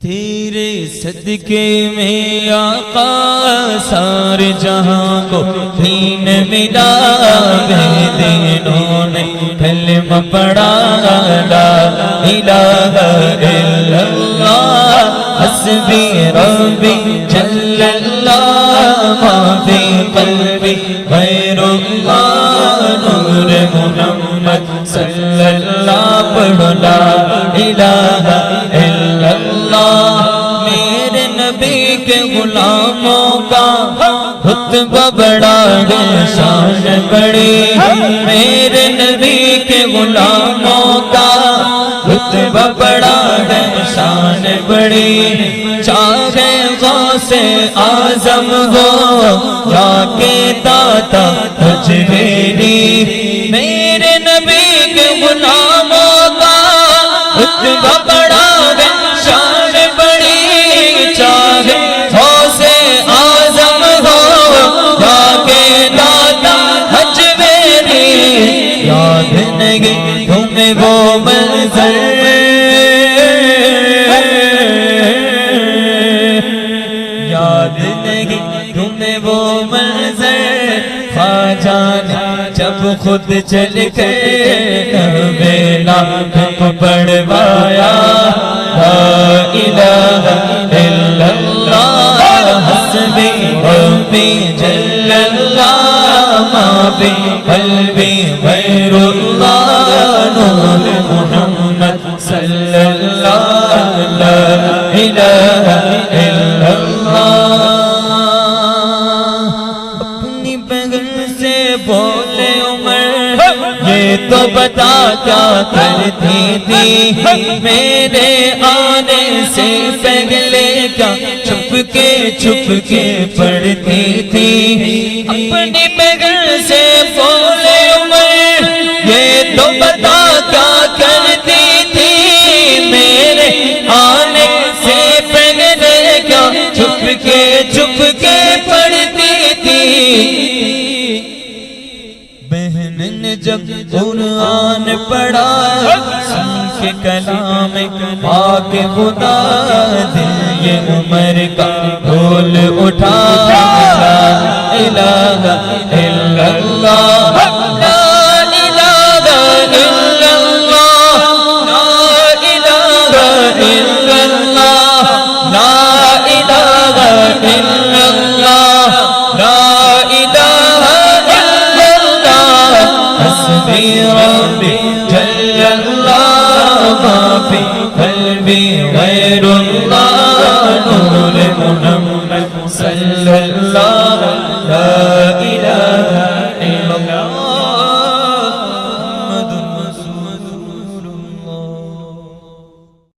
تیرے صدقے میں آقا سارے جہاں کو دین ملا، بے دینوں نے کلمہ پڑھا لا الہ الا اللہ، حسبی ربی جل اللہ، ما فی قلبی غیر اللہ، نور محمد صلی اللہ، پڑھو لا الہ الا اللہ۔ میرے نبی کے غلاموں کا رتبہ بڑا ہے، شان بڑی، میرے نبی کے غلاموں کا رتبہ بڑا ہے، شان بڑی، چاہے غوث اعظم ہو یا کہ داتا اجمیری، میرے نبی کے غلاموں کا رتبہ بڑا ہے، شان بڑی، چاہے غوث اعظم ہو یا کہ داتا اجمیری، یاد نہیں تمہیں وہ منظر، یاد نہیں تمہیں وہ منظر، خواجہ نے جب خود چل کے بیلا کو پڑھوایا، لا الہ الا اللہ، حسبی ربی جل اللہ، ما فی قلبی غیر اللہ، نور محمد صلی اللہ، لا الہ الا اللہ۔ اپنی بغل سے بولے عمر، یہ تو بتا کیا کرتی تھی، میرے آنے سے پہلے کیا چھپ کے پڑھتی تھی، اپنی بغل سے بولے عمر، یہ تو بتا کیا کرتی تھی، میرے آنے سے پہلے کیا چھپ کے پڑھتی تھی۔ بہن نے جب قرآن پڑھا، سن کے کلام پاک خدا، دل یہ عمر کا ڈھول اٹھا، لا الہ الا اللہ، لا الہ الا اللہ، لا الہ الا اللہ، لا الہ الا اللہ، لا الہ الا اللہ، حسبی ربی جل اللہ، ما فی قلبی غیر اللہ، نور محمد صلی اللہ، لا